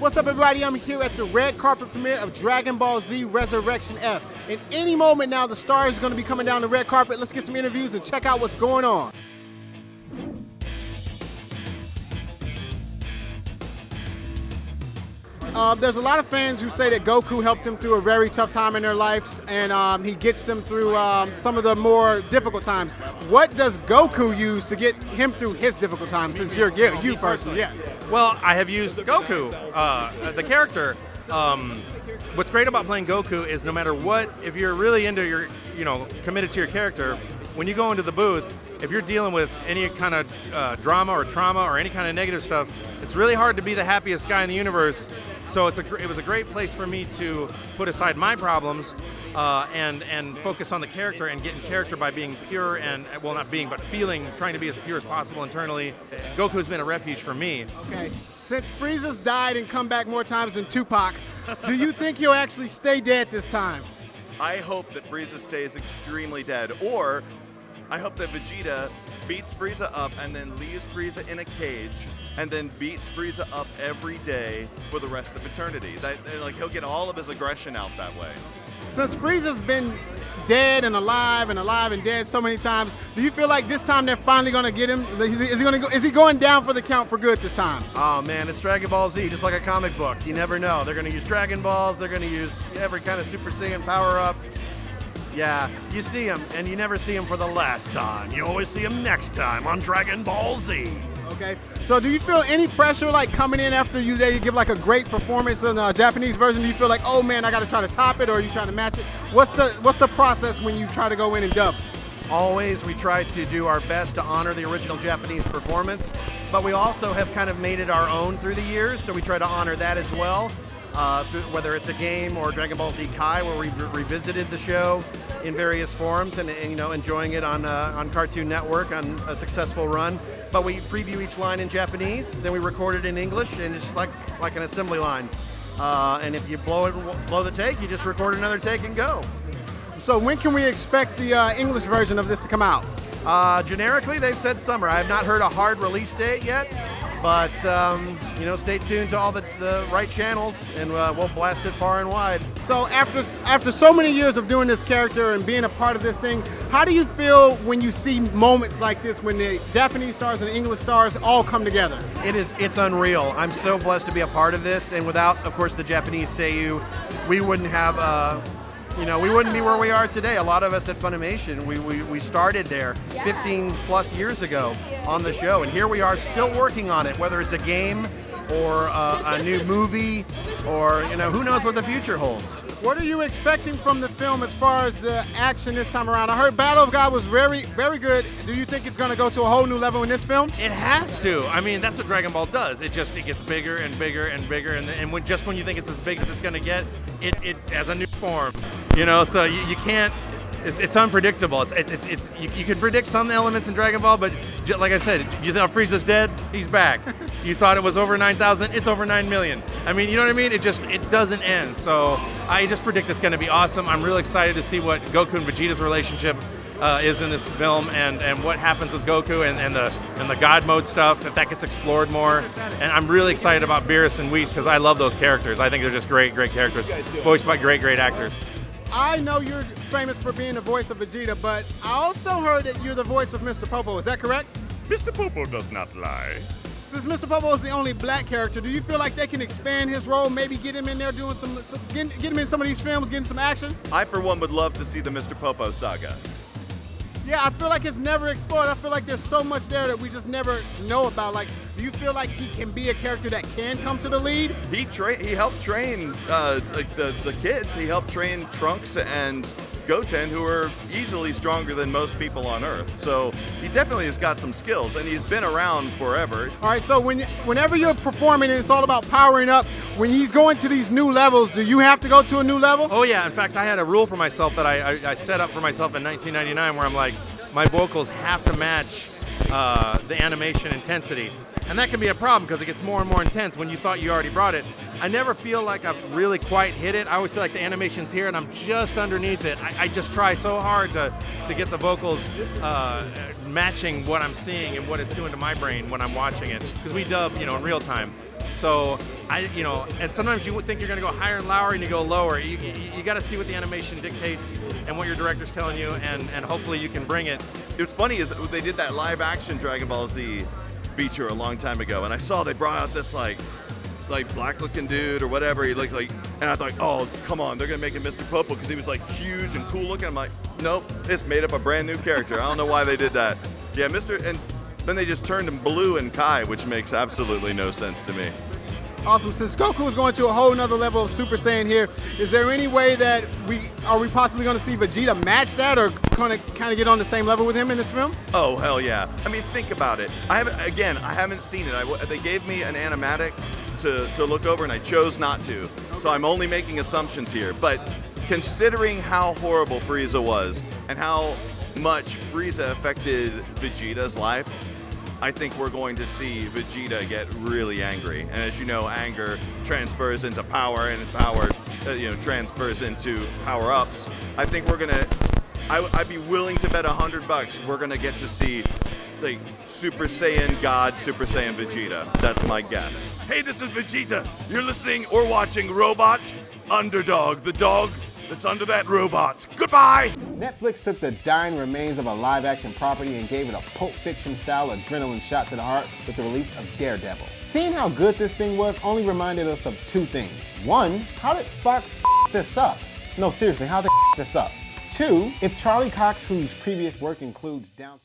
What's up, everybody? I'm here at the red carpet premiere of Dragon Ball Z Resurrection F. In any moment now, the star is going to be coming down the red carpet. Let's get some interviews and check out what's going on. There's a lot of fans who say that Goku helped them through a very tough time in their lives, and he gets them through some of the more difficult times. What does Goku use to get him through his difficult times, since you're you personally? Yeah. Well, I have used Goku, the character. What's great about playing Goku is no matter what, if you're really into your, committed to your character, when you go into the booth, if you're dealing with any kind of drama or trauma or any kind of negative stuff, it's really hard to be the happiest guy in the universe. So it was a great place for me to put aside my problems and focus on the character and get in character by being pure and, well, not being, but feeling, trying to be as pure as possible internally. Goku's been a refuge for me. Okay. Since Frieza's died and come back more times than Tupac, do you think he'll actually stay dead this time? I hope that Frieza stays extremely dead, or I hope that Vegeta beats Frieza up and then leaves Frieza in a cage and then beats Frieza up every day for the rest of eternity. He'll get all of his aggression out that way. Since Frieza's been dead and alive and dead so many times, do you feel like this time they're finally going to get him? Is he going down for the count for good this time? Oh man, it's Dragon Ball Z, just like a comic book. You never know. They're going to use Dragon Balls. They're going to use every kind of Super Saiyan power up. Yeah, you see him, and you never see him for the last time. You always see him next time on Dragon Ball Z. Okay, so do you feel any pressure like coming in after you give like a great performance in the Japanese version? Do you feel like, oh man, I got to try to top it, or are you trying to match it? What's the process when you try to go in and dub? Always, we try to do our best to honor the original Japanese performance, but we also have kind of made it our own through the years, so we try to honor that as well. Whether it's a game or Dragon Ball Z Kai, where we revisited the show in various forms and enjoying it on Cartoon Network on a successful run. But we preview each line in Japanese, then we record it in English, and it's like an assembly line. And if you blow the take, you just record another take and go. So when can we expect the English version of this to come out? Generically, they've said summer. I have not heard a hard release date yet. But, stay tuned to all the right channels, and we'll blast it far and wide. So after so many years of doing this character and being a part of this thing, how do you feel when you see moments like this, when the Japanese stars and the English stars all come together? It's unreal. I'm so blessed to be a part of this, and without, of course, the Japanese seiyuu, we wouldn't have... we wouldn't be where we are today. A lot of us at Funimation, we started there 15 plus years ago on the show, and here we are still working on it, whether it's a game or a new movie or, who knows what the future holds. What are you expecting from the film as far as the action this time around? I heard Battle of God was very, very good. Do you think it's going to go to a whole new level in this film? It has to. I mean, that's what Dragon Ball does. It gets bigger and bigger and bigger, and when you think it's as big as it's going to get, it has a new form. So you can't. It's unpredictable. You can predict some elements in Dragon Ball, but like I said, you thought Frieza's dead, he's back. You thought it was over 9,000, it's over 9 million. I mean, you know what I mean? It doesn't end. So I just predict it's going to be awesome. I'm really excited to see what Goku and Vegeta's relationship is in this film, and what happens with Goku and the God mode stuff, if that gets explored more. And I'm really excited about Beerus and Whis, because I love those characters. I think they're just great characters, voiced by great actors. I know you're famous for being the voice of Vegeta, but I also heard that you're the voice of Mr. Popo. Is that correct? Mr. Popo does not lie. Since Mr. Popo is the only black character, do you feel like they can expand his role, maybe get him in there doing get him in some of these films, getting some action? I, for one, would love to see the Mr. Popo saga. Yeah, I feel like it's never explored. I feel like there's so much there that we just never know about. Like, do you feel like he can be a character that can come to the lead? He helped train the kids. He helped train Trunks and Goten, who are easily stronger than most people on Earth. So he definitely has got some skills, and he's been around forever. All right, so whenever you're performing and it's all about powering up, when he's going to these new levels, do you have to go to a new level? Oh yeah, in fact, I had a rule for myself that I set up for myself in 1999, where I'm like, my vocals have to match the animation intensity. And that can be a problem because it gets more and more intense when you thought you already brought it. I never feel like I've really quite hit it. I always feel like the animation's here and I'm just underneath it. I just try so hard to get the vocals matching what I'm seeing and what it's doing to my brain when I'm watching it, because we dub, in real time. So and sometimes you would think you're going to go higher and lower, and you go lower. You got to see what the animation dictates and what your director's telling you, and hopefully you can bring it. What's funny is they did that live action Dragon Ball Z feature a long time ago, and I saw they brought out this like black looking dude or whatever he looked like, and I thought, oh come on, they're gonna make him Mr. Popo because he was like huge and cool looking. I'm like, nope, it's made up a brand new character. I don't know why they did that. Yeah, and then they just turned him blue and Kai, which makes absolutely no sense to me. Awesome. Since Goku is going to a whole nother level of Super Saiyan here, is there any way that we possibly going to see Vegeta match that, or going to kind of get on the same level with him in this film? Oh hell yeah! I mean, think about it. I haven't seen it. They gave me an animatic to look over, and I chose not to. Okay. So I'm only making assumptions here. But considering how horrible Frieza was and how much Frieza affected Vegeta's life, I think we're going to see Vegeta get really angry. And as you know, anger transfers into power, and power transfers into power-ups. I think we're gonna, I'd be willing to bet $100 we're gonna get to see like Super Saiyan God, Super Saiyan Vegeta. That's my guess. Hey, this is Vegeta. You're listening or watching Robot Underdog, the dog that's under that robot. Goodbye! Netflix took the dying remains of a live-action property and gave it a Pulp Fiction-style adrenaline shot to the heart with the release of Daredevil. Seeing how good this thing was only reminded us of two things. One, how did Fox this up? No, seriously, how did this up? Two, if Charlie Cox, whose previous work includes Down...